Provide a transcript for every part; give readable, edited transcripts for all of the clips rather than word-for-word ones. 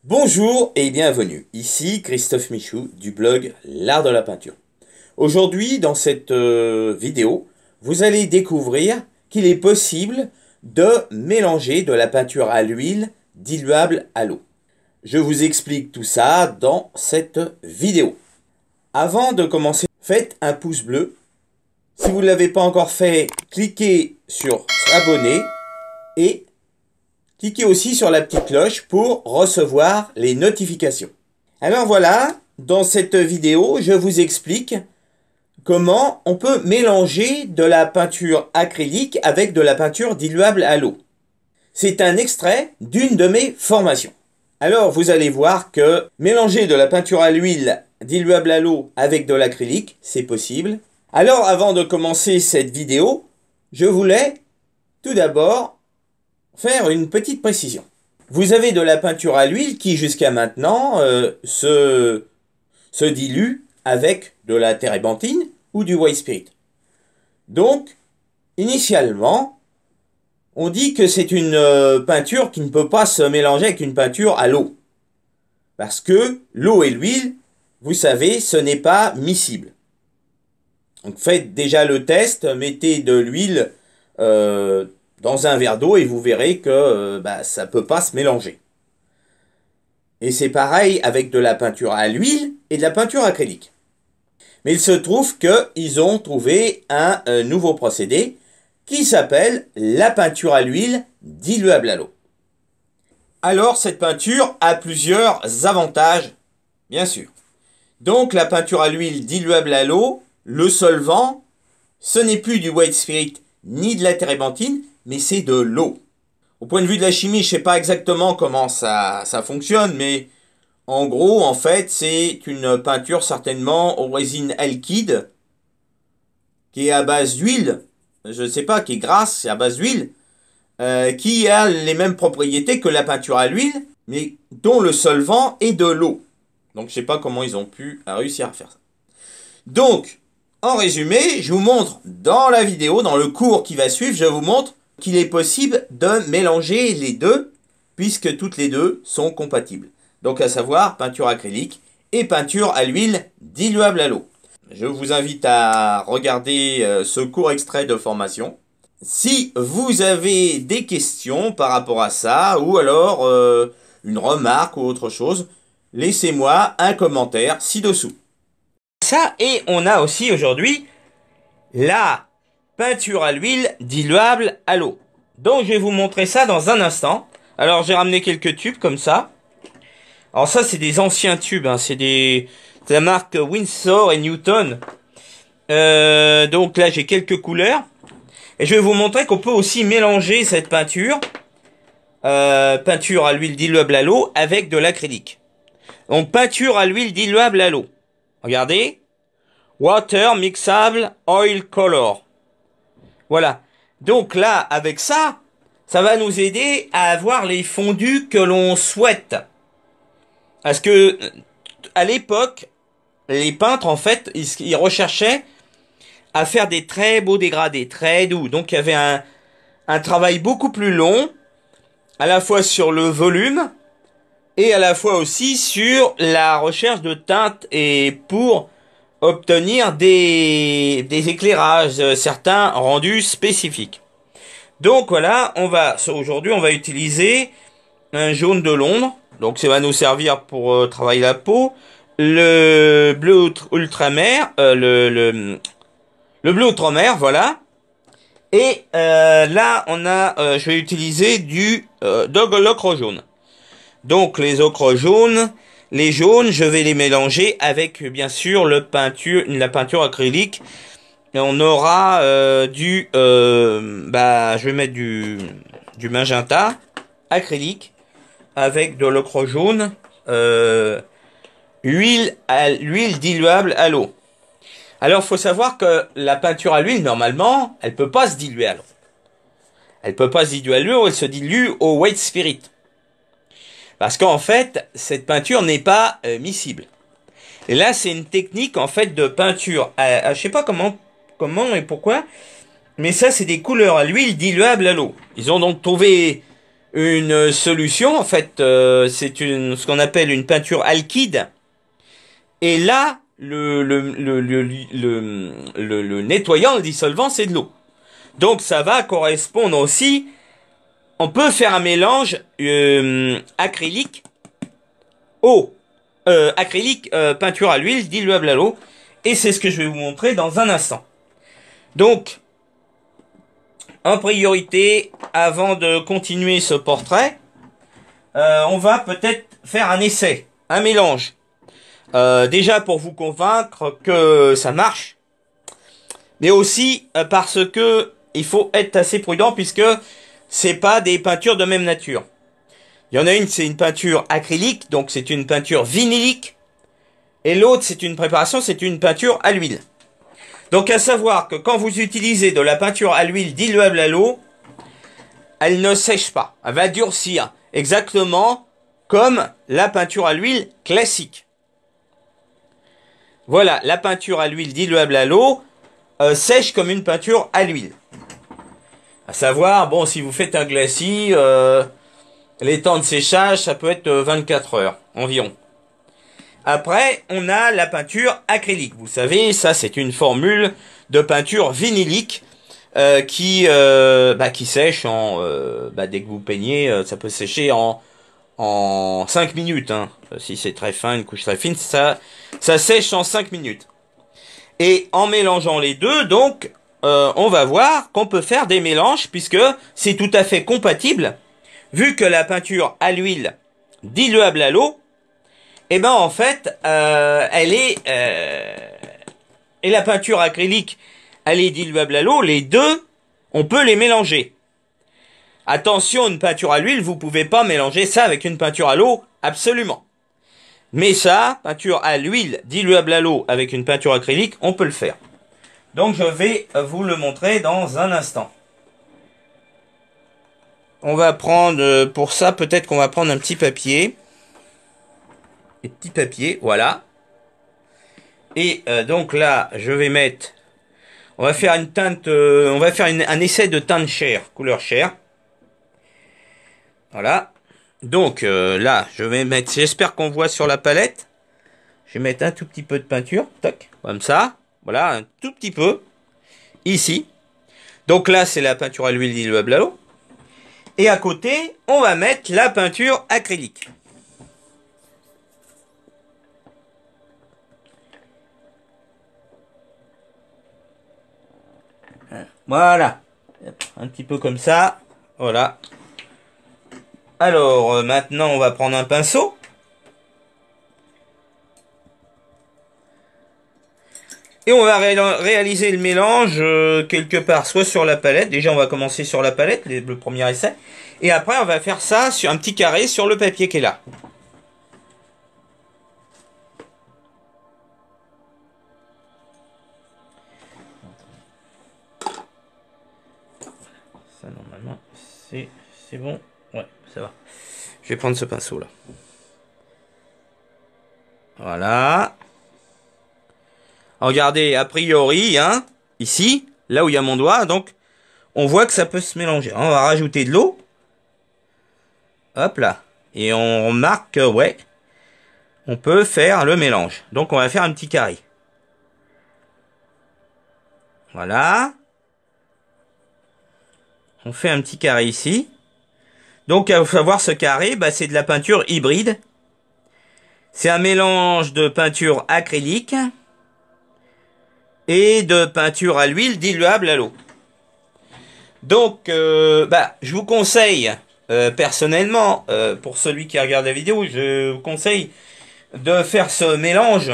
Bonjour et bienvenue, ici Christophe Michou du blog L'Art de la Peinture. Aujourd'hui, dans cette vidéo, vous allez découvrir qu'il est possible de mélanger de la peinture à l'huile diluable à l'eau. Je vous explique tout ça dans cette vidéo. Avant de commencer, faites un pouce bleu. Si vous ne l'avez pas encore fait, cliquez sur s'abonner et cliquez aussi sur la petite cloche pour recevoir les notifications. Alors voilà, dans cette vidéo, je vous explique comment on peut mélanger de la peinture acrylique avec de la peinture diluable à l'eau. C'est un extrait d'une de mes formations. Alors vous allez voir que mélanger de la peinture à l'huile diluable à l'eau avec de l'acrylique, c'est possible. Alors avant de commencer cette vidéo, je voulais tout d'abord faire une petite précision. Vous avez de la peinture à l'huile qui jusqu'à maintenant se dilue avec de la térébenthine ou du white spirit. Donc, initialement, on dit que c'est une peinture qui ne peut pas se mélanger avec une peinture à l'eau. Parce que l'eau et l'huile, vous savez, ce n'est pas miscible. Donc faites déjà le test, mettez de l'huile dans un verre d'eau et vous verrez que ça ne peut pas se mélanger. Et c'est pareil avec de la peinture à l'huile et de la peinture acrylique. Mais il se trouve qu'ils ont trouvé un nouveau procédé qui s'appelle la peinture à l'huile diluable à l'eau. Alors cette peinture a plusieurs avantages, bien sûr. Donc la peinture à l'huile diluable à l'eau, le solvant, ce n'est plus du white spirit ni de la térébenthine, mais c'est de l'eau. Au point de vue de la chimie, je ne sais pas exactement comment ça fonctionne, mais en gros, en fait, c'est une peinture certainement aux résines alkydes, qui est à base d'huile, je ne sais pas, qui est grasse, c'est à base d'huile, qui a les mêmes propriétés que la peinture à l'huile, mais dont le solvant est de l'eau. Donc je ne sais pas comment ils ont pu réussir à faire ça. Donc, en résumé, je vous montre dans la vidéo, dans le cours qui va suivre, je vous montre qu'il est possible de mélanger les deux, puisque toutes les deux sont compatibles. Donc à savoir peinture acrylique et peinture à l'huile diluable à l'eau. Je vous invite à regarder ce court extrait de formation. Si vous avez des questions par rapport à ça, ou alors une remarque ou autre chose, laissez-moi un commentaire ci-dessous. Ça, et on a aussi aujourd'hui la peinture à l'huile diluable à l'eau. Donc je vais vous montrer ça dans un instant. Alors j'ai ramené quelques tubes comme ça. Alors ça c'est des anciens tubes, hein. C'est de la marque Winsor et Newton. Donc là j'ai quelques couleurs. Et je vais vous montrer qu'on peut aussi mélanger cette peinture, peinture à l'huile diluable à l'eau, avec de l'acrylique. Donc peinture à l'huile diluable à l'eau. Regardez. Water mixable oil color. Voilà. Donc là, avec ça, ça va nous aider à avoir les fondus que l'on souhaite. Parce que, à l'époque, les peintres, en fait, ils recherchaient à faire des très beaux dégradés, très doux. Donc il y avait un travail beaucoup plus long, à la fois sur le volume, et à la fois aussi sur la recherche de teintes et pour obtenir des éclairages, certains rendus spécifiques. Donc voilà, aujourd'hui on va utiliser un jaune de Londres, donc ça va nous servir pour travailler la peau, le bleu ultramer, le bleu outre-mer, voilà. Et là je vais utiliser de l'ocre jaune. Donc les ocres jaunes. Les jaunes, je vais les mélanger avec, bien sûr, la peinture acrylique. Et on aura je vais mettre du magenta acrylique avec de l'ocre jaune, l'huile diluable à l'eau. Alors, faut savoir que la peinture à l'huile, normalement, elle peut pas se diluer à l'eau. Elle peut pas se diluer à l'eau, elle se dilue au white spirit. Parce qu'en fait, cette peinture n'est pas miscible. Et là, c'est une technique, en fait, de peinture. Je sais pas comment et pourquoi. Mais ça, c'est des couleurs à l'huile diluable à l'eau. Ils ont donc trouvé une solution. En fait, c'est ce qu'on appelle une peinture alkyd. Et là, le nettoyant, le dissolvant, c'est de l'eau. Donc ça va correspondre aussi. On peut faire un mélange acrylique eau, acrylique peinture à l'huile diluable à l'eau. Et c'est ce que je vais vous montrer dans un instant. Donc, en priorité, avant de continuer ce portrait, on va peut-être faire un essai, un mélange. Déjà pour vous convaincre que ça marche, mais aussi parce que il faut être assez prudent puisque c'est pas des peintures de même nature. Il y en a une, c'est une peinture acrylique, donc c'est une peinture vinylique, et l'autre, c'est une préparation, c'est une peinture à l'huile. Donc à savoir que quand vous utilisez de la peinture à l'huile diluable à l'eau, elle ne sèche pas, elle va durcir, exactement comme la peinture à l'huile classique. Voilà, la peinture à l'huile diluable à l'eau sèche comme une peinture à l'huile. À savoir, bon, si vous faites un glacis, les temps de séchage, ça peut être 24 heures environ. Après, on a la peinture acrylique. Vous savez, ça c'est une formule de peinture vinylique qui sèche en dès que vous peignez, ça peut sécher en 5 minutes. Hein. Si c'est très fin, une couche très fine, ça sèche en 5 minutes. Et en mélangeant les deux, donc, on va voir qu'on peut faire des mélanges puisque c'est tout à fait compatible. Vu que la peinture à l'huile diluable à l'eau, eh ben en fait, elle est et la peinture acrylique, elle est diluable à l'eau. Les deux, on peut les mélanger. Attention, une peinture à l'huile, vous pouvez pas mélanger ça avec une peinture à l'eau, absolument. Mais ça, peinture à l'huile diluable à l'eau avec une peinture acrylique, on peut le faire. Donc je vais vous le montrer dans un instant. On va prendre, pour ça, peut-être qu'on va prendre un petit papier. Et petit papier, voilà. Et donc là, je vais mettre... On va faire une teinte... on va faire un essai de teinte chair, couleur chair. Voilà. Donc là, je vais mettre... J'espère qu'on voit sur la palette. Je vais mettre un tout petit peu de peinture. Tac, comme ça. Voilà, un tout petit peu. Ici. Donc là, c'est la peinture à l'huile diluable à l'eau. Et à côté, on va mettre la peinture acrylique. Voilà. Un petit peu comme ça. Voilà. Alors, maintenant, on va prendre un pinceau. Et on va réaliser le mélange quelque part, soit sur la palette. Déjà, on va commencer sur la palette, le premier essai. Et après, on va faire ça sur un petit carré sur le papier qui est là. Ça, normalement, c'est bon. Ouais, ça va. Je vais prendre ce pinceau là. Voilà. Regardez, a priori, hein, ici, là où il y a mon doigt, donc, on voit que ça peut se mélanger. On va rajouter de l'eau. Hop là. Et on remarque que, ouais, on peut faire le mélange. Donc, on va faire un petit carré. Voilà. On fait un petit carré ici. Donc, à savoir, ce carré, bah, c'est de la peinture hybride. C'est un mélange de peinture acrylique et de peinture à l'huile diluable à l'eau. Donc, je vous conseille, personnellement, pour celui qui regarde la vidéo, je vous conseille de faire ce mélange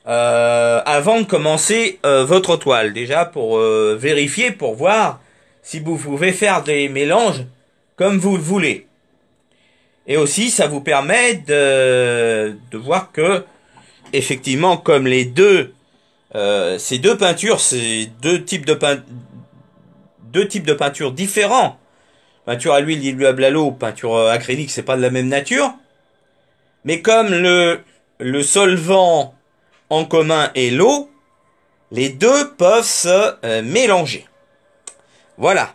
avant de commencer votre toile. Déjà, pour vérifier, pour voir si vous pouvez faire des mélanges comme vous le voulez. Et aussi, ça vous permet de voir que, effectivement, comme les deux, ces deux peintures, c'est deux types de peintures différents. Peinture à l'huile diluable à l'eau, peinture acrylique, c'est pas de la même nature. Mais comme le solvant en commun est l'eau, les deux peuvent se mélanger. Voilà.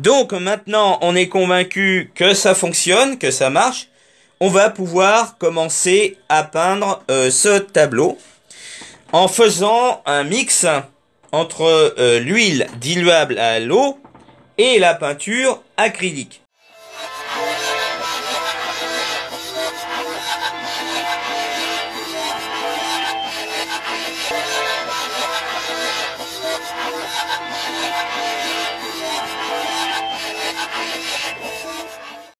Donc maintenant, on est convaincu que ça fonctionne, que ça marche. On va pouvoir commencer à peindre ce tableau en faisant un mix entre l'huile diluable à l'eau et la peinture acrylique.